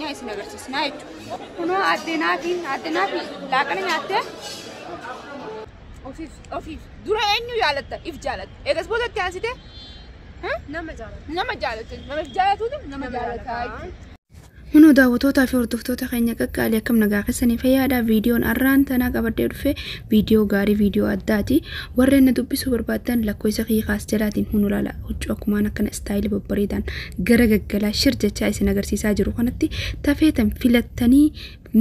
keenya isin agarsiisnaa jechuudha. Kunoo addeenaa fi laaqana nyaattee ofiif dura eenyu jaalatta if jaalatta eegas boodatti aansite nama jaalataa Hunu daawwatootaa fi hordoftoota keenya qaqqaalii akkam nagaa keessanii fayyaadha. Viidiyoon arraan tanaa qabadhee dhufe viidiyoo gaarii viidiyoo addaati. Warreen na dubbisuu barbaadan lakkoofsa qiiqaas jalaatiin hunu laala huccuu akkumaan akkana istaayilii babbareedaan gara gaggalaa shir jechaa isin agarsiisaa jiru kanatti tafeetan filattanii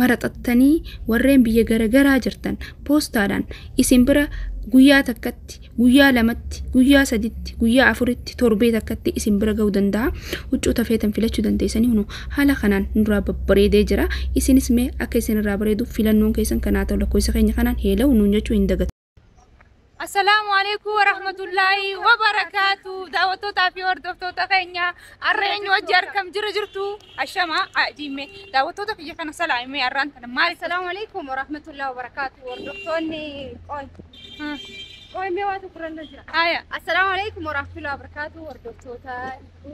maraxattanii warreen biyya garagaraa jirtan poostaadhaan isin bira guyyaa takkatti guyyaa lamatti guyyaa saditti guyyaa afuritti torbee takkatti isin bira ga'uu danda'a. Huccuu tafeetan filachuu dandeessanii hunu haala kanaan nurraa babbareedee jira. Isinis mee akka isin irraa bareedu filannoon keessan kanaa ta'u lakkoofsa keenya kanaan heela nuun jechuu hin dagatu. Assalamu alaikum warahmatullahi wabarakatuh. Daawwattoota fi hordoftoota keenya arreen wajji arkam jirtu ashama ajime daawwattoota biyya kana salaamee arraan kana maali. Assalamu alaikum warahmatullahi wabarakatuh. Hordoftoonni qoy mee waatu kuran jira. Haya. Assalamu alaikum warahmatullahi wabarakatuh. Hordoftoota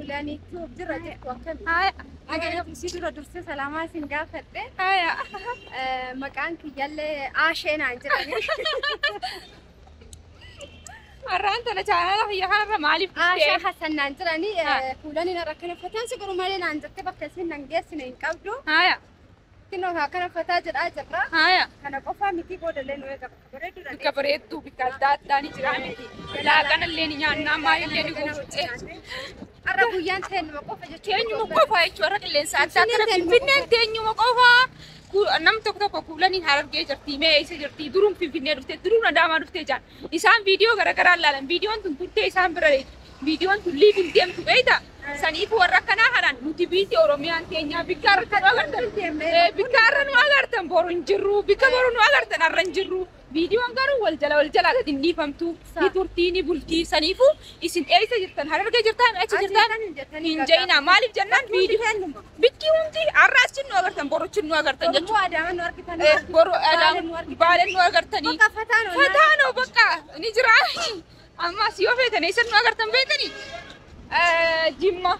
ulaniitu jira jettu akkam. Haya. Agana fi dura dursee salaamaa isin gaafadhe. Haya. Maqaan kiyyallee Aasheenaan jedhani. Arraan tana chaanala biyya kanarra maaliif Aashaa Hassanaan jedhani fuulani na rakkana fataan si garuu malee naan jettee bakka isin nan geessine hin qabdu. Haya. Kinoo kana fataa jedhaa jirra. Haya. Kana qofaa miti boodallee nu eega bareedudha. Bika bareeddu bika adda addaa ni jira miti. Laaqana illee ni nyaannaa maalillee ni guutte. Arra guyyaan teenyuma qofa jechuudha. Teenyuma qofa jechuudha arra qilleensa addaa kana Finfinneen teenyuma qofa. Nam tokko kuulanii Harargee jirti mee isa jirti duruun Finfinnee dhufte duruun Adaamaa dhufte jaan isaan viidiyoo garagaraa ilaalan viidiyoon tun turtee isaan bira viidiyoon tun liivuun deemtu beeyta saniif warra akkanaa kanaan nuti biyyi Oromiyaan teenyaa bikka irratti nu agartan bikka irra nu agartan boru hin jirru bikka boru nu agartan arra hin jirru viidiyoon garuu wal jala gadi hin dhiifamtu ni turtii ni bultii saniifu isin eessa jirtan Harargee jirtan achi jirtan hin jeyna maaliif jennaan viidiyoo bikki hundi arra achi nu agartan boru achi nu agartan jechuudha. Adaamaa nu argitan boru Baaleen nu agartanii fataanoo bakka ni jira amma si yoo feetan eessa nu agartan beekanii Jimma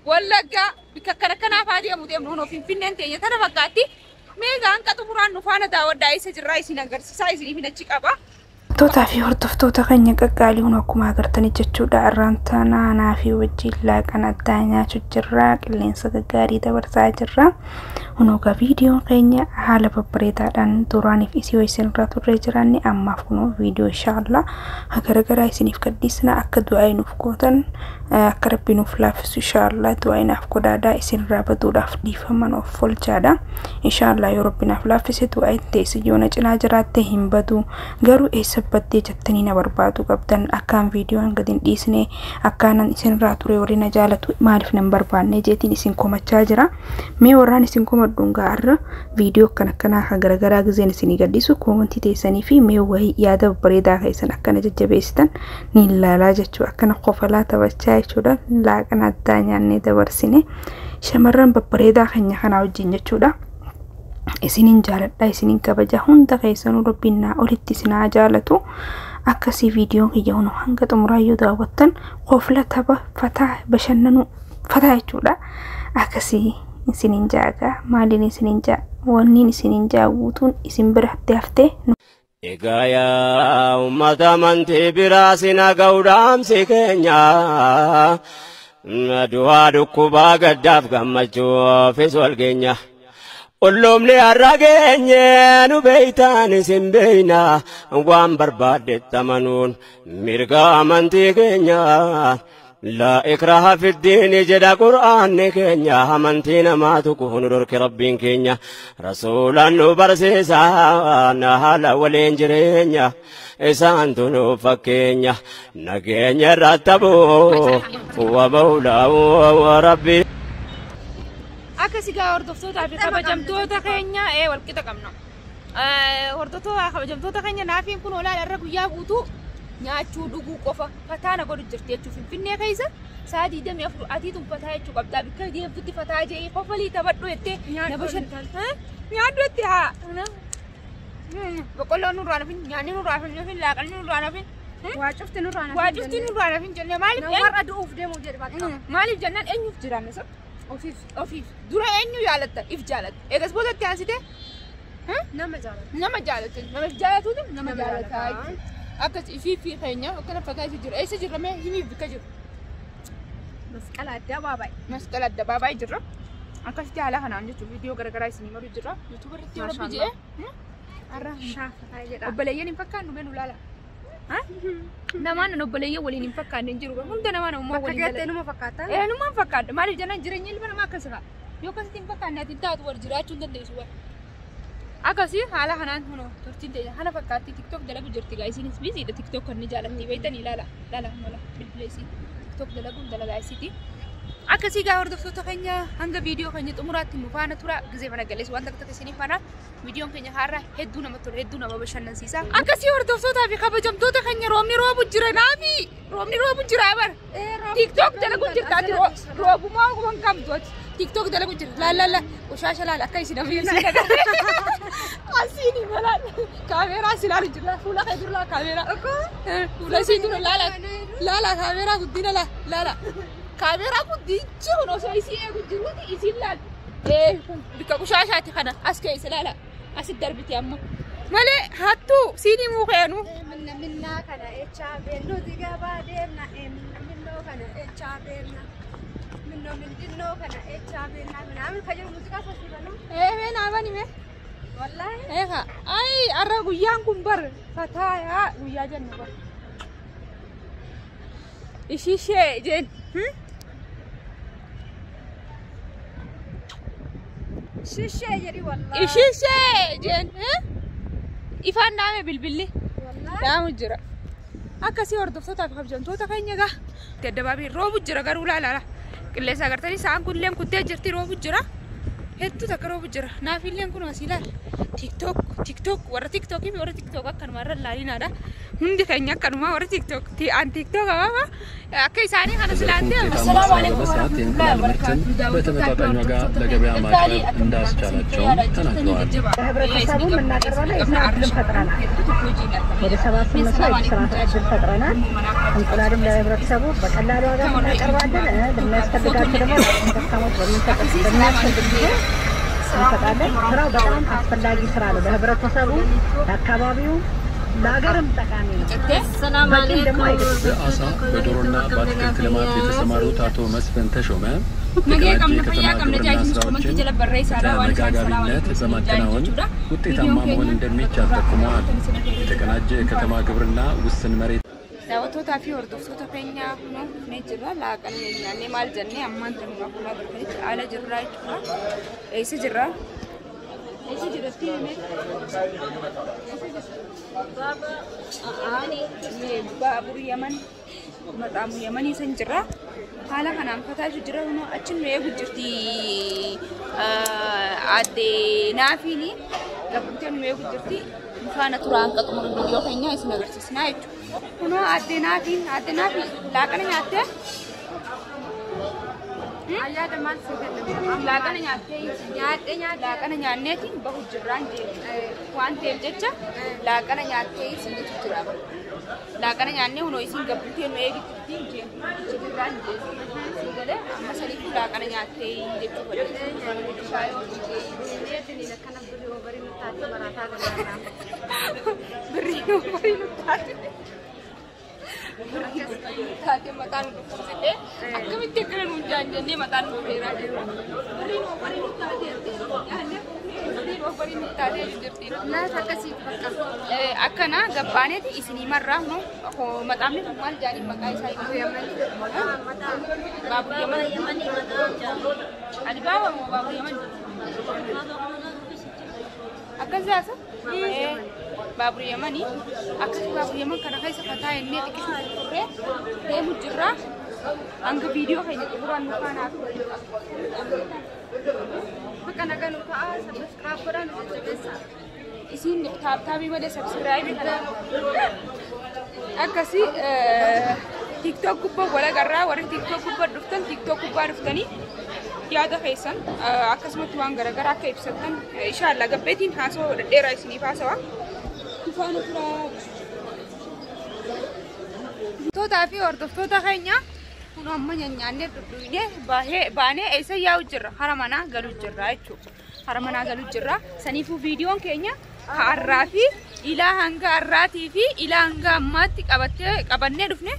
Wallaggaa bikka kanaaf adeemu deemnu hunoo Finfinneen teenya tana fakkaatti meegaan qaxumuraan nu faana daawwadhaa isa jirraa isin agarsiisaa isiniif achi qaba. Tootaa fi hordoftoota keenya qaqqaalii hunu akkuma agartanii jechuudha. Arraan tanaa naa fi wajjin laaqana addaa nyaachuu jirra. Qilleensa gaggaarii dabarsaa jirra. Hunoogaa viidiyoon keenya haala babbareedaadhaan duraaniif isii isin irraa turree jiraanne ammaaf kunoo viidiyoo inshaallah garagaraa isiniif gadhiisna akka du'aa nuuf gootan akka rabbi nuuf laaffisu inshaallah du'aa naaf godhaadaa isin irraa baduudhaaf dhiifaman of olchaadha. Inshaallah yoo rabbi naaf laaffise du'aa teessi yoo na cinaa jiraatte hin badu garuu eessa baddee jettanii na barbaadu qabdan akkaan viidiyoon gadi hin dhiisne akkaanan isin irraa ture warri na jaalatu maaliif nan barbaanne jeetiin isin komachaa jira. Mee warraan isin komadhuun gaarra viidiyoo akkanaa garagaraa gizeen isinii gadhiisu koomentii teessanii fi mee wayii yaada babbareedaa keessan akkana jajjabeessitan ni ilaalaa jechuudha. Akkana qofalaa taphachaa jechuudha. Laaqana addaa nyaannee dabarsine shamarran babbareedaa keenya kanaa wajjin jechuudha. Isinin jaaladha isinin kabaja hunda keessanuu rabbiin naa olitti isinaa jaalatu akkasii viidiyoon kiyya hunu hanga xumuraayyuu daawwattan qofla tapha fataa bashannanuu fataa jechuudha. Akkasii isinin jaaga maaliin isinin jaa wanniin isinin jaawutuun isin biratti haftee egaa yaa ummata amantii biraa sina ga'uudhaamsi keenya du'aa dhukkubaa gaddaaf gammachuufis wal geenya. Ollomni arrageenye nu beeytaan isin beeyna waan barbaaddettamanuun mirga amantii keenya la ikraha fiddiini jedha qur'aanni keenya amantii namaatu kun dhorki rabbiin keenya rasuulaan nu barsiisa haala waliin jireenya isaantu nu fakkeenya nageenya irratti aboo wa mawlaa wa rabbii. Akkasigaa hordoftoota fi kabajamtoota keenya walqixa qabna. Hordoftoota kabajamtoota keenya naafiin kun olaanaa irra guyyaa guutuu nyaachuu dhuguu qofa fataana godhu jirti jechuuf Finfinnee keessa sa'a 24 atiitun fataa jechuu qabdaa bikka deemtutti fataa jee qofalii taphadhu jettee na bashan nyaadhu jetti haa boqqolloon nurraa nafin nyaanni nurraa nafin laaqanni nurraa nafin waa cufti nurraa nafin jennee maaliif warra du'uuf deemuu jedhe bakka maaliif jennaan eenyuuf jiraanne sab ofiif dura eenyu jaalatta if jaalatta eegas boodatti aansite nama jaalatta nama jaalatuutu nama jaalataa akkas ifii fi keenya akkana fakkaatu jira eessa jirra mee himiif bika jiru masqala addabaabaay jirra akkasitti haala kanaan jechuun viidiyoo garagaraa isinii maru jirra yuutuubar irratti yoo rabbi jedhee arra shaafataa jedha obboleeyyan hin fakkaannu mee nu laala namaan obboleeyyan waliin hin fakkaanne hin jiru hunda namaan ammoo waliin bakka gattee numa fakkaata numa fakkaadha maaliif jennaan jireenya ilma namaa akkas fa'a yoo akkasitti hin fakkaanne ati taatu wal jiraachuu hin dandeessu wal akkasii haala kanaan huno turtiin ta'e hana fakkaatti tiktok dalagu jirti gaayisiinis biisiidha tiktok kan ni jaalatti beeytanii laala mala bilbileesii tiktok dalaguun dalagaayisiiti akkasii gaa hordoftoota keenya hanga viidiyoo keenya xumuraatti nu faana tura gizee mana galees waan takka isiniif faana viidiyoon keenya har'a hedduu nama tola hedduu nama bashannansiisa akkasii hordoftootaa fi kabajamtoota keenya roobni roobu jira naafi roobni roobu jira bar tiktok dalaguun jirtaati roobumaa waan qabduati tiktok dalagu jira la ushasha la akka isin abiisi asini mala kamera silalu jira fuula khadurla kamera fuula sidura la kamera guddina la kamera guddichi hono so isi egu jiruti isin la bika ushashati kana aske isilala asid darbiti amma male hattu sini mu khayanu minna kana echa bello diga bademna minno kana echa belna من دينو كان اتشابينا من عامل خجل موسيقى فسيبانو وين عماني مي والله اي ارى غيانكم بر فتايا غيا جن بر ايشي شيء جن شيشة يري والله ايشي شيء جن ifaan naame bilbilli daamu jira akkasii hordoftoota fi kabajamtoota keenya gaa gaddabaabii roobu jira garuu laala qilleessa agartanii sa'aan kunilleen kuttee jirti roobu jira hedduu takka roobu jira naafilleen kun asii laal tiktok warra tiktokii fi warra tiktok akkanuma irra laalinaadha hundi keenya akkanuma warra tiktok an tiktok ama akka isaanii kana silaantee assalaamu alaykum warahmatullahi wabarakatuh በተመጣጣኝ ዋጋ ለገበያ ማቅረብ እንዳስቻላቸውም ተናግረዋል። ህብረተሰቡ እናቀርባለን እድል ፈጥረናል። ወደ 78 ሰው የስራ እድል ፈጥረናል። እንቁላልም ለህብረተሰቡ በቀላል ዋጋ እናቀርባለን። ለሚያስፈልጋቸው ደግሞ ተጠቃሚዎች በሚያስፈልግ ጊዜ እንሰጣለን። ስራው በጣም አስፈላጊ ስራ ነው ለህብረተሰቡ ለአካባቢው ለሀገርም ጠቃሚ ነው። ሰላም አለይኩም በአሳ በዶሮና በአትክልት ልማት የተሰማሩት አቶ መስፍን ተሾመ በመጋጋቢነት በማከናወን ውጤታማ መሆን እንደሚቻል ጠቁመዋል። የተቀናጀ የከተማ ግብርና ውስን መሬት daawwattoota fi hordoftoota keenya kunoo ne jirra laaqanii nyaannee maal jennee ammaan tanuma kunoo barkanitti haala jirraa jechuudha. Eessa jirra tiime baabur yaman maqaamu yamanii san jirra haala kanaan fataatu jira kunoo achin nu eegu jirti adde naafiini gabbutee nu eegu jirti faana turaan qaxumur viidiyoo keenya isin agarsiisnaa jechuudha. Kuno addenaati laaqana nyaatte ayyaada maal seegadde laaqana nyaatte laaqana nyaanneeti bahu jirraan waan ta'eef jecha laaqana nyaatte isin jira laaqana nyaannee hunoo isin gabbutee nu eegittiin jirraan sigale amma saniitu laaqana nyaatte jechuudha kana birrii nuttaati barataa galaanaa birrii nuttaati taate mataan dhufsite akkamitti akkana nu jaanjannee mataan nu beeraa jiru barii nu taatee jirti naas akkasii bakka akkana gabbaaneeti isinii marraa nu maxaamni kun maal jaanii maqaa isaa baabur yaman alibaaba moo baabur yaman akkasaasa baabur yamanii akkasii baabur yaman kana keessa fataa innee xiqqisni turre deemu jirra hanga viidiyoo keenya xumuraan nu faanaaf bakka nagaa nu ta'a sabskiraayib godhaa nu jajjabeessaa isin taabtaabii malee sabskiraayibii kana akkasii tiktok gubbaa wala garraa warri tiktok gubbaa dhuftan tiktok gubbaa dhuftanii yaada keessan akkasumatti waan garagaraa akka ibsatan inshallah gabbeetiin haasoo dhedheeraa isiniif haasawa faana turaa tootaa fi hordoftoota keenya Kun amma nyaanne dudduine baanee eessa yaa'u jirra haramana galu jirra jechuudha. Haramana galu jirra. Saniifuu viidiyoon keenya har'aa fi ilaa hanga har'aatii fi ilaa hanga ammaatti qabannee dhufne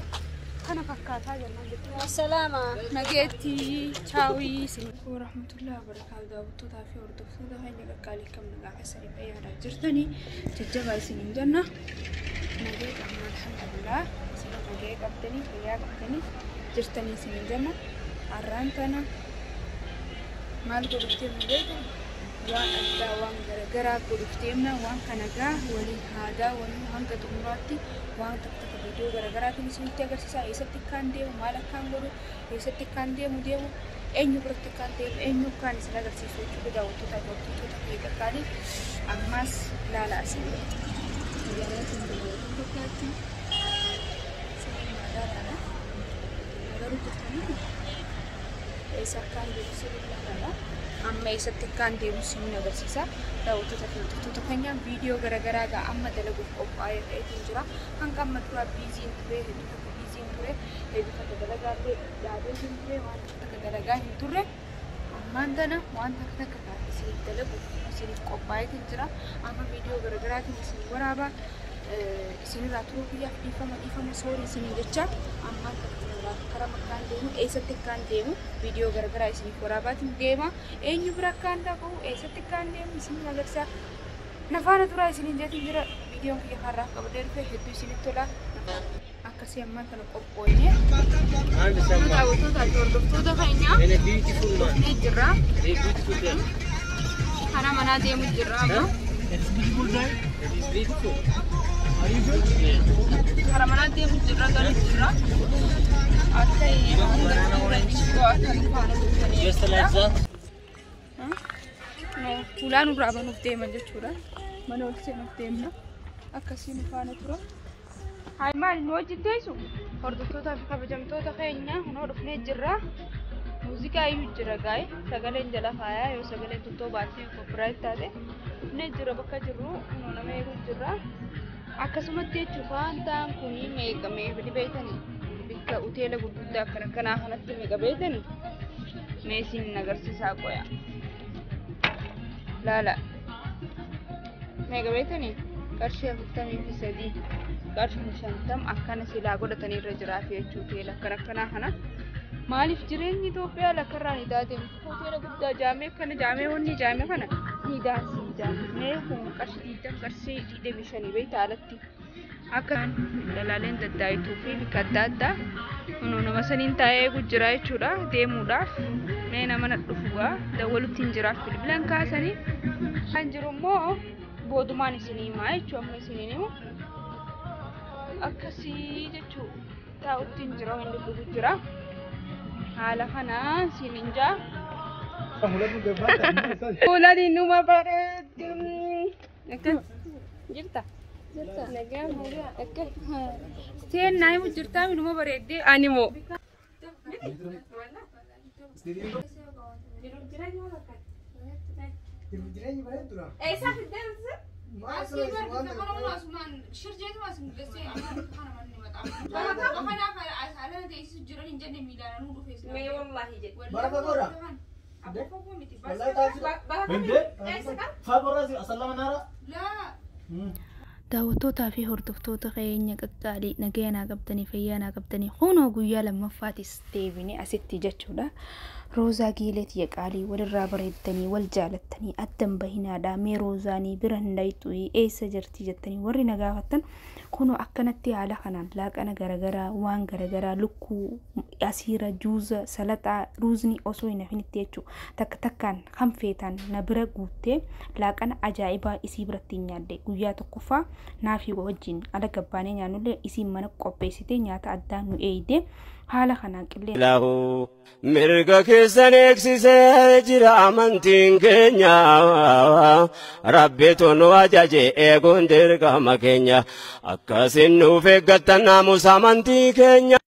kana fakkaataa jenna jechuudha. Assalaama nageetti chaawii sinifu rahmatullahi wa barakatuh daawwattootaa fi hordoftoota keenya qaqqaalii kam nagaa keessanii fayyadaa jirtanii jajjabaa isiniin jenna. Nagee qabna alhamdulillah sila nagee qabdanii fayyaa qabdanii jirtanii isiniin jenna. Har'aan tana maal godhuftee mul'atu waan addaa waan garagaraa godhufteemna waan kanagaa waliin haadaa waliin hanga xumuraatti waan takka viidiyoo garaagaraatiin isinitti agarsiisaa eessatti kan deemu maal akkaan godhu eessatti kan deemu eenyu biratti kan deemu eenyu kan isin agarsiisu jechuudha daawwattoota hordoftoota kee qaqqaalii ammas ilaalaa isin eessa kan deemu sirriidha. Amma eessatti kan deemu isin agarsiisa daawwattoota fi hordoftoota keenya viidiyoo garagaraa gaa amma dalaguuf qophaa'ee ta'eetu jira. Hanga amma dura biiziin ture hedduu takka dalagaallee yaadee hin ture waan takka dalagaa hin turre ammaan tana waan takka kan isiniif dalaguuf isiniif qophaa'eetu jira. Amma viidiyoo garagaraatiin isin waraabaa isinirraa turuu biyyaaf dhiifama soorii isinii jecha ammaan karaa makkaan deemu eessatti kan deemu viidiyoo garagaraa isiniif waraabaatiin deema eenyu bira kan dhaqu eessatti kan deemu isin agarsiisa. Nafaana turaa isiniin jeetiin jira viidiyoon kiyya har'aa qabadee dhufe hedduu isinitti tola akkasii ammaan kana qophoofnee daawwattoota fi hordoftoota keenya dhufnee jirra. Kana manaa deemu jirra amma. Kana manaa deemu jirra galu jirra. Fuulaan irraa banuuf deeman jechuudha. Mana ol seenuuf deemna. Akkasiin faana tura. Hayi maal nu wajjin teessu hordoftootaa fi kabajamtoota keenya hunoo dhufnee jirra. Muuziqaa iyyuu jira gaa'e sagaleen jala faayaa yoo sagaleen tuttoo baasii koopiraayit taate dhufnee jirra bakka jirru hunoo nama eeguu jirra. Akkasumatti jechuuf waantaan kuni meeqamee fidi beeytanii bikka hoteela gurguddaa akkanaa kanatti meeqa beeytanii meesiin agarsiisaa qoya. Laala meeqa beeytanii qarshii 43 qarshii 50 akkana silaa godhatanii irra jiraa fi jechuudha hoteela akkanaa kana. Maaliif jireenyi Itoophiyaa lakkarraa ni daadeemu hoteela guddaa jaamee kana jaamee wanni jaamee kana ni daasii jaamee kun qarshii 20 qarshii 25 beeyta alatti akkaan dalaaleen daddaayituu fi bikka adda addaa hunoo nama saniin taa'ee gujjiraa jechuudha deemuudhaaf mee nama na dhufugaa dawwalutti hin jiraaf bilbilan kaasanii kan jiru immoo boodumaan isinii himaa jechuudha amma isiniin himu akkasii jechuudha taa'utti hin jira waan dhufu jira. Haala kanaan isiniin jaa fuulaan innuma bareedu jirta seen naa himu jirtaa minuma bareeddee ani moo daawwattootaa fi hordoftoota keenya qaqqaalii nagayaa qabdanii fayyaa qabdanii hunoo guyyaa lammaffaatiis deebinee asitti jechuudha. Roozaa Giileetii qaalii walirraa bareeddanii wal jaalattanii addan bahinaadhaa mee roozaanii bira hundaytu eessa jirti jettanii warri nagaafattan kunoo akkanatti haala kanaan laaqana garagaraa waan garagaraa lukkuu asiira juuza salaxaa ruuzni osoo hin hafinitti jechuudha. Takka takkaan kan feetan na bira guuttee laaqana ajaa'ibaa isii biratti nyaadde guyyaa tokkoffaa naafii wajjin ala gabbaanee nyaannullee isii mana qopheessitee nyaata addaan nu eeyidee haala kanaan qillee lahu mirga keessan eegsisee jira amantiin keenya rabbitu nu ajaje eeguun dirqama keenya akkasin nuuf eeggattan naamusa amantii keenya.